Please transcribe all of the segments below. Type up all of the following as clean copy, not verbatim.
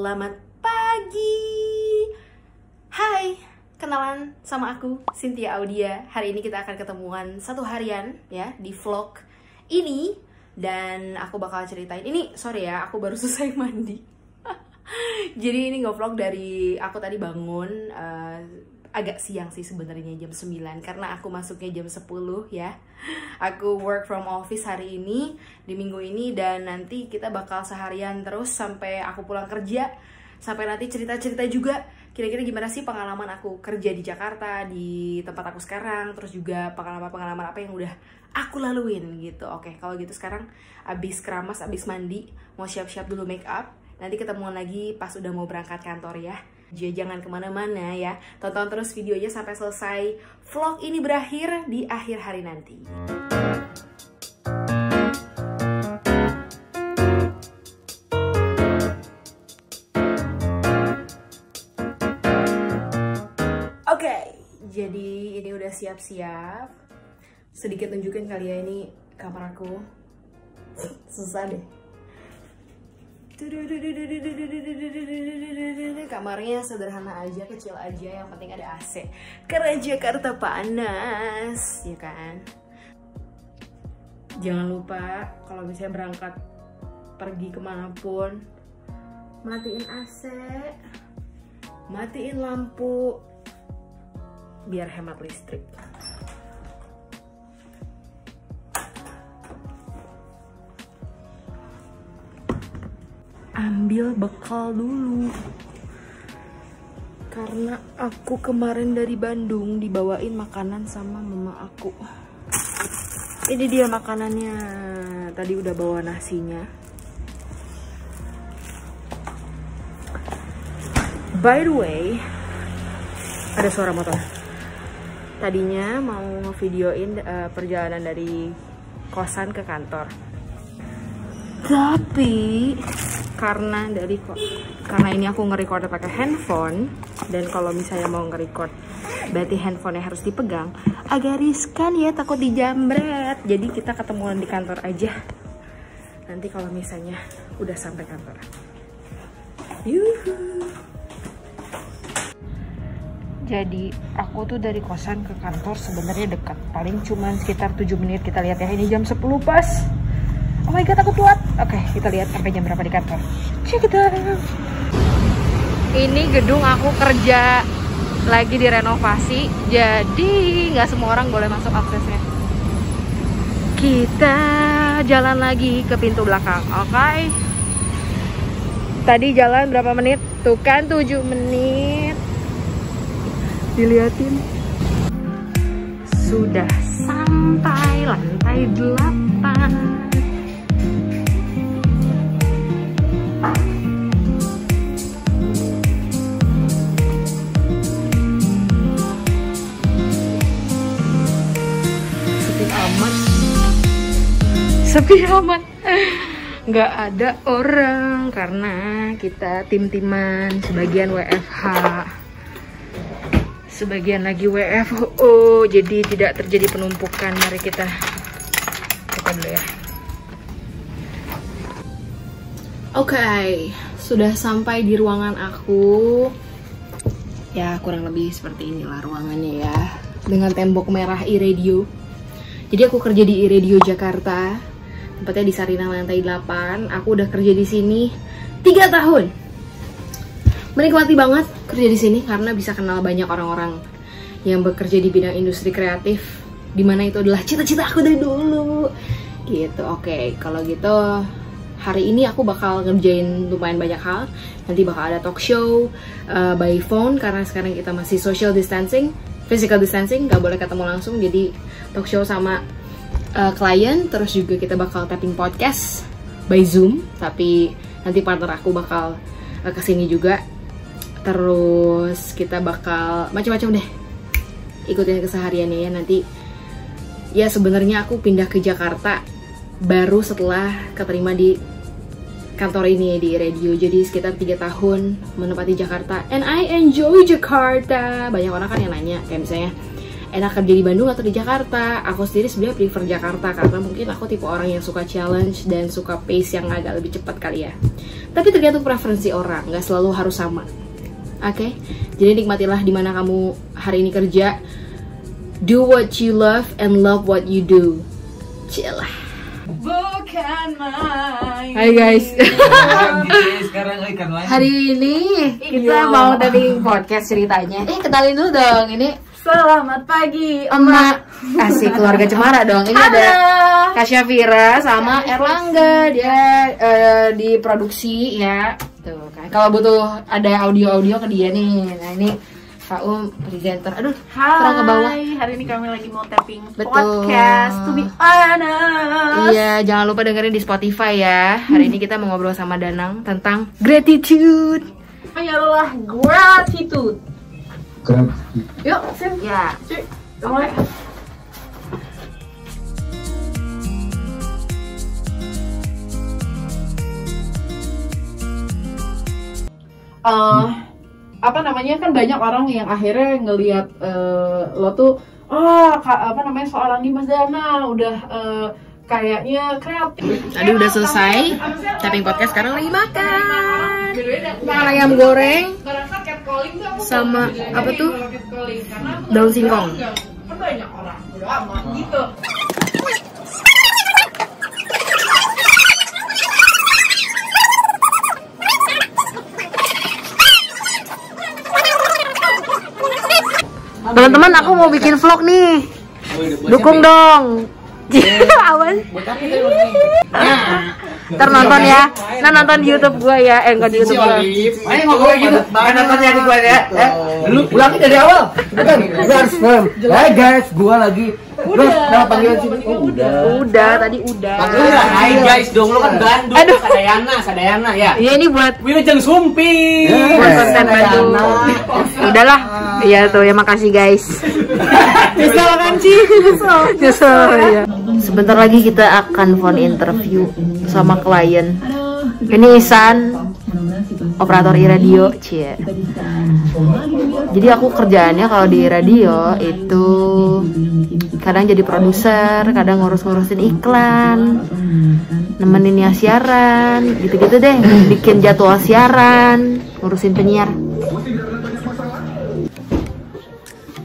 selamat pagi. Hai, kenalan sama aku Cynthia Audia. Hari ini kita akan ketemuan satu harian ya di vlog ini. Dan aku bakal ceritain, ini sorry ya, aku baru selesai mandi. Jadi ini nge-vlog dari aku tadi bangun agak siang sih sebenarnya, jam 9 karena aku masuknya jam 10 ya. Aku work from office hari ini di minggu ini, dan nanti kita bakal seharian terus sampai aku pulang kerja, sampai nanti cerita-cerita juga kira-kira gimana sih pengalaman aku kerja di Jakarta, di tempat aku sekarang, terus juga pengalaman-pengalaman apa yang udah aku laluin gitu. Oke, kalau gitu sekarang abis keramas, abis mandi, mau siap-siap dulu make up. Nanti ketemuan lagi pas udah mau berangkat kantor ya. Jadi jangan kemana-mana ya, tonton terus videonya sampai selesai. Vlog ini berakhir di akhir hari nanti. Oke, jadi ini udah siap-siap. Sedikit tunjukin kali ya, ini kamar aku. Susah deh. Kamarnya sederhana aja, kecil aja, yang penting ada AC. Karena Jakarta panas, ya kan? Jangan lupa kalau misalnya berangkat pergi kemanapun, matiin AC, matiin lampu, biar hemat listrik. Ambil bekal dulu, karena aku kemarin dari Bandung dibawain makanan sama mama aku. Ini dia makanannya, tadi udah bawa nasinya. By the way, ada suara motor. Tadinya mau ngevideoin perjalanan dari kosan ke kantor, tapi karena ini aku nge-record pakai handphone, dan kalau misalnya mau nge-record berarti handphonenya harus dipegang, agak riskan ya, takut dijambret. Jadi kita ketemuan di kantor aja nanti kalau misalnya udah sampai kantor. Yuhu. Jadi aku tuh dari kosan ke kantor sebenarnya dekat, paling cuma sekitar 7 menit. Kita lihat ya, ini jam 10 pas. Oh my god, aku telat. Oke, kita lihat sampai jam berapa di kantor. Check it out. Ini gedung aku kerja lagi direnovasi, jadi nggak semua orang boleh masuk aksesnya. Kita jalan lagi ke pintu belakang. Oke. Tadi jalan berapa menit? Tuh kan 7 menit. Dilihatin. Sudah sampai lantai 8. Sepi amat, nggak ada orang karena kita tim-timan, sebagian WFH, sebagian lagi WFO, jadi tidak terjadi penumpukan. Mari kita buka dulu ya. Oke, sudah sampai di ruangan aku. Ya kurang lebih seperti inilah ruangannya ya, dengan tembok merah iRadio. Jadi aku kerja di iRadio Jakarta, tempatnya di Sarinah lantai 8. Aku udah kerja di sini 3 tahun. Menikmati banget kerja di sini karena bisa kenal banyak orang-orang yang bekerja di bidang industri kreatif, dimana itu adalah cita-cita aku dari dulu. Gitu. Oke, kalau gitu hari ini aku bakal ngerjain lumayan banyak hal. Nanti bakal ada talk show by phone karena sekarang kita masih social distancing, physical distancing, nggak boleh ketemu langsung. Jadi talk show sama klien, terus juga kita bakal tapping podcast by Zoom, tapi nanti partner aku bakal kesini juga. Terus kita bakal macam-macam deh, ikutin kesehariannya ya. Nanti ya sebenarnya aku pindah ke Jakarta baru setelah keterima di kantor ini di radio, jadi sekitar 3 tahun menempati Jakarta, and I enjoy Jakarta. Banyak orang kan yang nanya kayak misalnya, enak kerja di Bandung atau di Jakarta. Aku sendiri sebenarnya prefer Jakarta karena mungkin aku tipe orang yang suka challenge dan suka pace yang agak lebih cepat kali ya. Tapi tergantung preferensi orang, nggak selalu harus sama. Oke, jadi nikmatilah dimana kamu hari ini kerja. Do what you love and love what you do. Cilah. Bukan main. Hai guys. Hari ini kita mau taping podcast ceritanya. Kenalin dulu dong. Ini Selamat pagi, Emak. Asik keluarga Cemara dong. Ini ada Kak Syafira sama Erlangga. Dia diproduksi ya. Tuh kan. Kalau butuh ada audio-audio ke dia nih. Nah ini Faum presenter. Aduh, kurang ke bawah. Hari ini kami lagi mau tapping Betul. podcast To Be Honest. Iya, jangan lupa dengerin di Spotify ya. Hari ini kita mau ngobrol sama Danang tentang gratitude. Ini adalah gratitude. Yuk, Sim. Ya. Mulai. Apa namanya, kan banyak orang yang akhirnya ngelihat lo tuh seorang Dimas Danang udah kayaknya kreatif. Tadi udah selesai tapping podcast, sekarang lagi makan. Ayam goreng sama apa tuh? Daun singkong. Kan banyak orang udah amat gitu. Teman-teman, aku mau bikin vlog nih. Dukung dong. Awan. Ntar nonton ya. Nah, nonton di YouTube gua ya. Enggak di YouTube gua. Ayo ngobrol gitu. Nonton ya di gua ya. Lu ulangin dari awal. Bukan. Gua harus film. Hai guys, gua lagi. Udah panggilan sini. Udah, tadi udah. Hai guys dong, lu kan Bandung. Aduh. Sadayana ya. Iya, ini buat Wilujeng Sumpi. buat konten Bandung. Udahlah. Iya tuh, ya makasih guys. Nyesel kan sih? Nyesel ya. Sebentar lagi kita akan phone interview sama klien. Ini Isan, operator iRadio, cie. Jadi aku kerjaannya kalau di radio itu kadang jadi produser, kadang ngurus-ngurusin iklan, nemenin ya siaran, gitu-gitu deh, bikin jadwal siaran, ngurusin penyiar.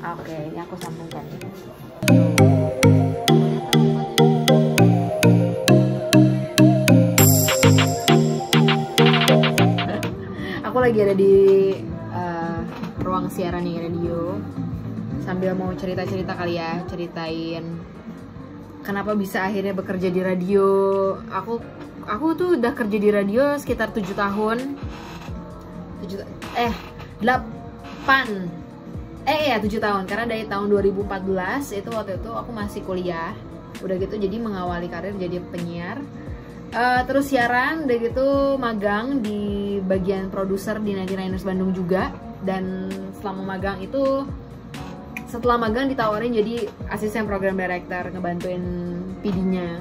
Oke, ini aku sambungkan. Aku lagi ada di ruang siaran nih radio, sambil mau cerita-cerita kali ya, ceritain kenapa bisa akhirnya bekerja di radio. Aku tuh udah kerja di radio sekitar 7 tahun. 7 tahun, karena dari tahun 2014 itu waktu itu aku masih kuliah. Udah gitu jadi mengawali karir jadi penyiar. Terus siaran, udah gitu magang di bagian produser di 99ers Bandung juga. Dan selama magang itu, setelah magang ditawarin jadi asisten program director, ngebantuin PD-nya.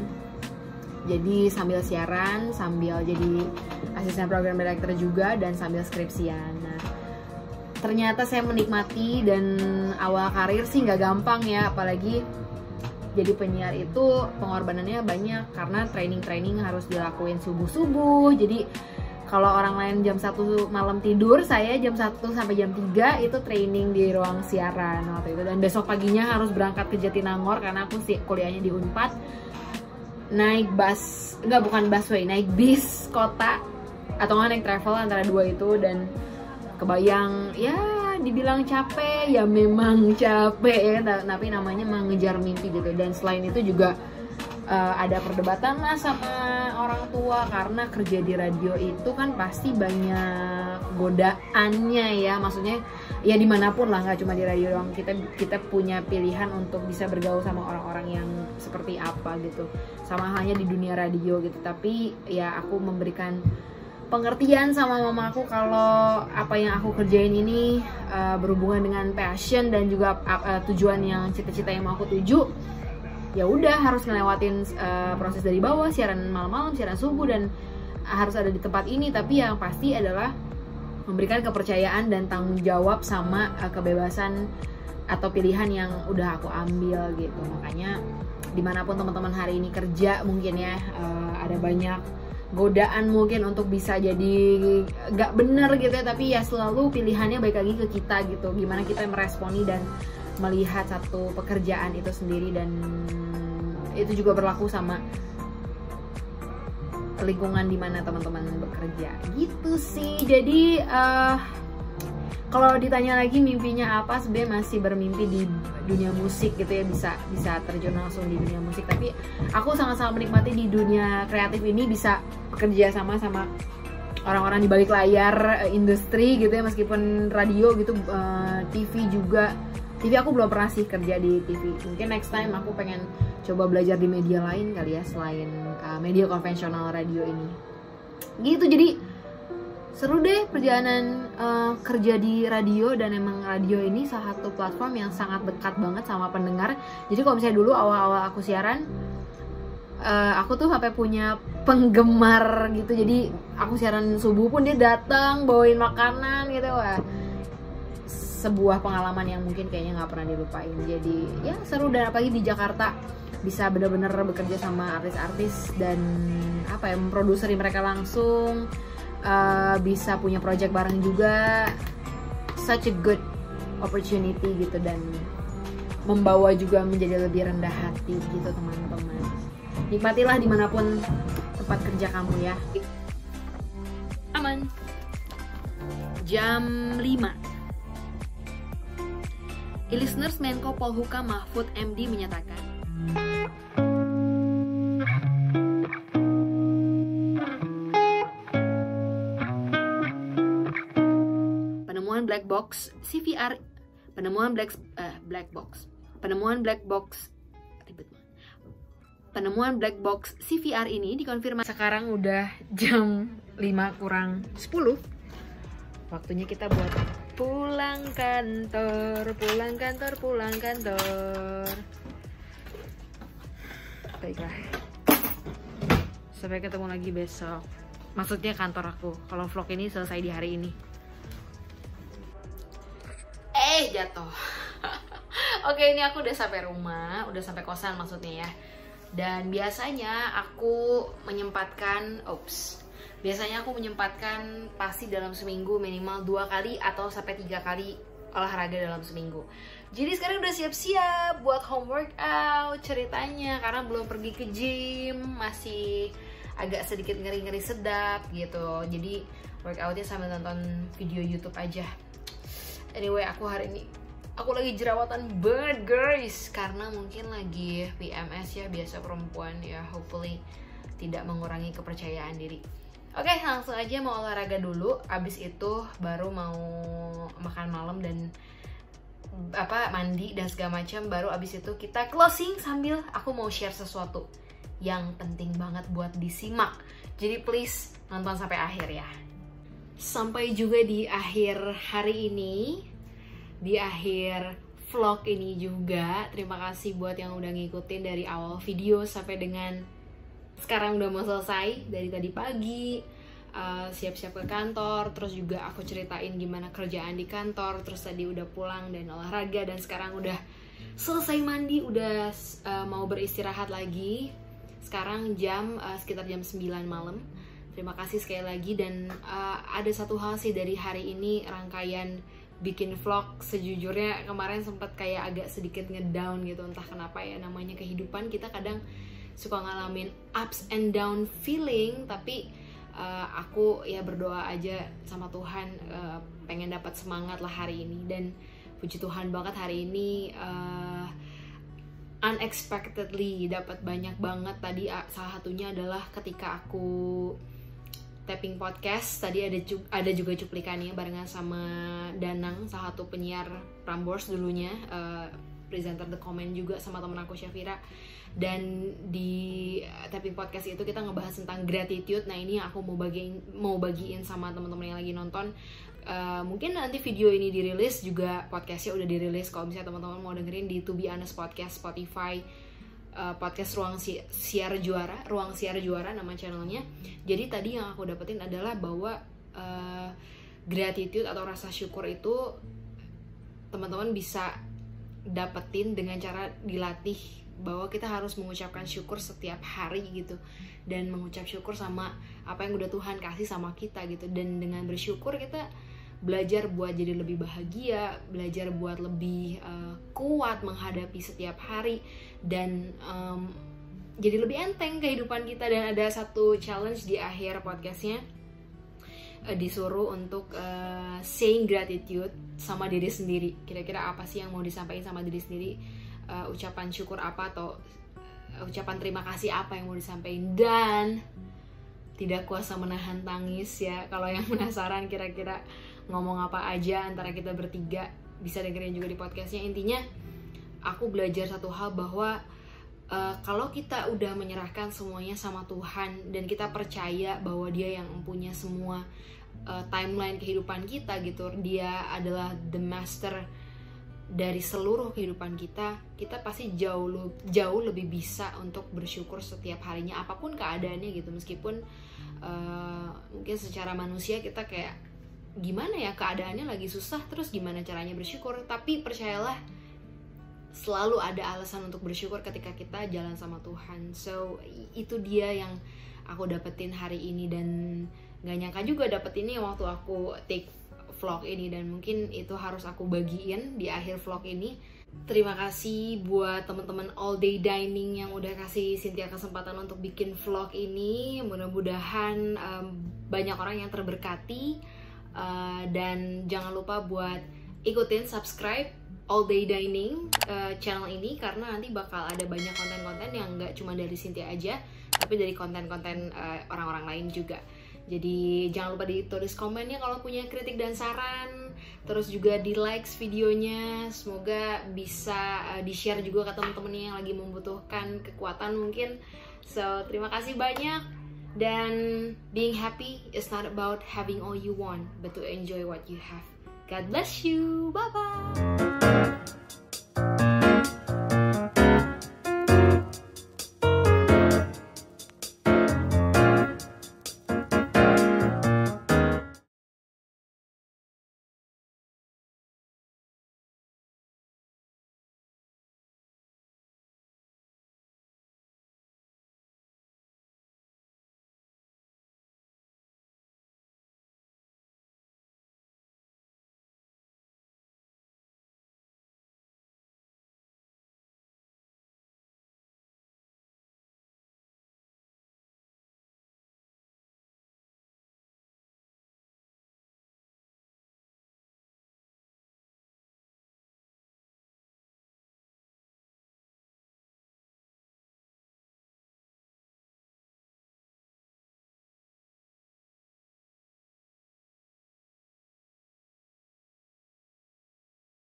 Jadi sambil siaran, sambil jadi asisten program director juga, dan sambil skripsian. Nah, ternyata saya menikmati, dan awal karir sih nggak gampang ya, apalagi jadi penyiar itu pengorbanannya banyak karena training harus dilakuin subuh-subuh. Jadi kalau orang lain jam 1 malam tidur, saya jam 1 sampai jam 3 itu training di ruang siaran waktu itu. Dan besok paginya harus berangkat ke Jatinangor karena aku sih kuliahnya di Unpad. Naik naik bis kota atau nggak naik travel antara dua itu. Dan kebayang ya, dibilang capek ya, memang capek ya, tapi namanya mengejar mimpi gitu. Dan selain itu juga ada perdebatan lah sama orang tua, karena kerja di radio itu kan pasti banyak godaannya ya, maksudnya ya dimanapun lah, nggak cuma di radio doang. Kita punya pilihan untuk bisa bergaul sama orang-orang yang seperti apa gitu, sama halnya di dunia radio gitu. Tapi ya aku memberikan pengertian sama mama aku kalau apa yang aku kerjain ini berhubungan dengan passion dan juga tujuan yang cita-cita yang mau aku tuju. Ya udah, harus ngelewatin proses dari bawah, siaran malam-malam, siaran subuh, dan harus ada di tempat ini. Tapi yang pasti adalah memberikan kepercayaan dan tanggung jawab sama kebebasan atau pilihan yang udah aku ambil gitu. Makanya dimanapun teman-teman hari ini kerja mungkin ya, ada banyak godaan mungkin untuk bisa jadi gak bener gitu ya, tapi ya selalu pilihannya balik lagi ke kita gitu, gimana kita meresponi dan melihat satu pekerjaan itu sendiri. Dan itu juga berlaku sama lingkungan dimana teman-teman bekerja gitu sih. Jadi kalau ditanya lagi mimpinya apa, sebenarnya masih bermimpi di dunia musik gitu ya, bisa terjun langsung di dunia musik. Tapi aku sangat-sangat menikmati di dunia kreatif ini bisa bekerja sama orang-orang di balik layar industri gitu ya, meskipun radio gitu, TV juga. TV aku belum pernah sih kerja di TV. Mungkin next time aku pengen coba belajar di media lain kali ya, selain media konvensional radio ini. Gitu, jadi seru deh perjalanan kerja di radio. Dan emang radio ini salah satu platform yang sangat dekat banget sama pendengar. Jadi kalau misalnya dulu awal-awal aku siaran, aku tuh sampai punya penggemar gitu. Jadi aku siaran subuh pun dia datang bawain makanan gitu. Wah, sebuah pengalaman yang mungkin kayaknya nggak pernah dilupain. Jadi ya seru, dan apalagi di Jakarta bisa bener-bener bekerja sama artis-artis dan apa ya, memproduksi mereka langsung, bisa punya project bareng juga. Such a good opportunity gitu, dan membawa juga menjadi lebih rendah hati gitu teman-teman. Nikmatilah dimanapun tempat kerja kamu ya. Aman. Jam 5. Listeners, Menko Polhukam Mahfud MD menyatakan penemuan black box CVR, penemuan black box CVR ini dikonfirmasi. Sekarang udah jam 5 kurang 10. Waktunya kita buat pulang kantor. Baiklah, sampai ketemu lagi besok. Maksudnya kantor aku, kalau vlog ini selesai di hari ini. Jatuh. Oke, ini aku udah sampai rumah, udah sampai kosan maksudnya ya. Dan biasanya aku menyempatkan pasti dalam seminggu minimal 2 kali atau sampai 3 kali olahraga dalam seminggu. Jadi sekarang udah siap-siap buat home workout ceritanya, karena belum pergi ke gym, masih agak sedikit ngeri-ngeri sedap gitu. Jadi workoutnya sambil nonton video YouTube aja. Anyway, hari ini aku lagi jerawatan banget guys, karena mungkin lagi PMS ya, biasa perempuan ya, hopefully tidak mengurangi kepercayaan diri. Oke, langsung aja mau olahraga dulu, abis itu baru mau makan malam dan mandi dan segala macam. Baru abis itu kita closing sambil aku mau share sesuatu yang penting banget buat disimak. Jadi please nonton sampai akhir ya. Sampai juga di akhir hari ini, di akhir vlog ini juga. Terima kasih buat yang udah ngikutin dari awal video sampai dengan sekarang udah mau selesai. Dari tadi pagi siap-siap ke kantor, terus juga aku ceritain gimana kerjaan di kantor, terus tadi udah pulang dan olahraga, dan sekarang udah selesai mandi, udah mau beristirahat lagi. Sekarang sekitar jam 9 malam. Terima kasih sekali lagi. Dan ada satu hal sih dari hari ini, rangkaian bikin vlog. Sejujurnya kemarin sempat kayak agak sedikit ngedown gitu, entah kenapa ya, namanya kehidupan, kita kadang suka ngalamin ups and down feeling. Tapi aku ya berdoa aja sama Tuhan, pengen dapat semangat lah hari ini. Dan puji Tuhan banget hari ini unexpectedly dapat banyak banget. Tadi salah satunya adalah ketika aku tapping podcast, tadi ada juga cuplikannya barengan sama Danang, salah satu penyiar Prambors dulunya, presenter The Comment juga, sama temen aku Syafira. Dan di tapping podcast itu kita ngebahas tentang gratitude. Nah, ini yang aku mau bagiin sama teman-teman yang lagi nonton. Mungkin nanti video ini dirilis juga, podcastnya udah dirilis. Kalau misalnya teman-teman mau dengerin di To Be Honest Podcast, Spotify, podcast Ruang Siar Juara nama channelnya. Jadi tadi yang aku dapetin adalah bahwa gratitude atau rasa syukur itu teman-teman bisa dapetin dengan cara dilatih bahwa kita harus mengucapkan syukur setiap hari gitu, dan mengucap syukur sama apa yang udah Tuhan kasih sama kita gitu. Dan dengan bersyukur kita belajar buat jadi lebih bahagia, belajar buat lebih kuat menghadapi setiap hari, dan jadi lebih enteng kehidupan kita. Dan ada satu challenge di akhir podcastnya, disuruh untuk saying gratitude sama diri sendiri. Kira-kira apa sih yang mau disampaikan sama diri sendiri, ucapan syukur apa atau ucapan terima kasih apa yang mau disampaikan. Dan tidak kuasa menahan tangis ya. Kalau yang penasaran kira-kira ngomong apa aja antara kita bertiga, bisa dengerin juga di podcastnya. Intinya aku belajar satu hal, bahwa kalau kita udah menyerahkan semuanya sama Tuhan dan kita percaya bahwa Dia yang mempunyai semua timeline kehidupan kita gitu, Dia adalah the master dari seluruh kehidupan kita, kita pasti jauh lebih bisa untuk bersyukur setiap harinya apapun keadaannya gitu. Meskipun mungkin secara manusia kita kayak gimana ya, keadaannya lagi susah, terus gimana caranya bersyukur, tapi percayalah selalu ada alasan untuk bersyukur ketika kita jalan sama Tuhan. So itu dia yang aku dapetin hari ini, dan gak nyangka juga dapet ini waktu aku take vlog ini, dan mungkin itu harus aku bagiin di akhir vlog ini. Terima kasih buat teman-teman All Day Dining yang udah kasih Cynthia kesempatan untuk bikin vlog ini. Mudah-mudahan banyak orang yang terberkati, dan jangan lupa buat ikutin subscribe All Day Dining channel ini, karena nanti bakal ada banyak konten-konten yang nggak cuma dari Cynthia aja, tapi dari konten-konten orang-orang lain juga. Jadi jangan lupa ditulis komennya kalau punya kritik dan saran, terus juga di likes videonya. Semoga bisa di-share juga ke teman-temannya yang lagi membutuhkan kekuatan mungkin. So terima kasih banyak, dan being happy is not about having all you want, but to enjoy what you have. God bless you, bye bye.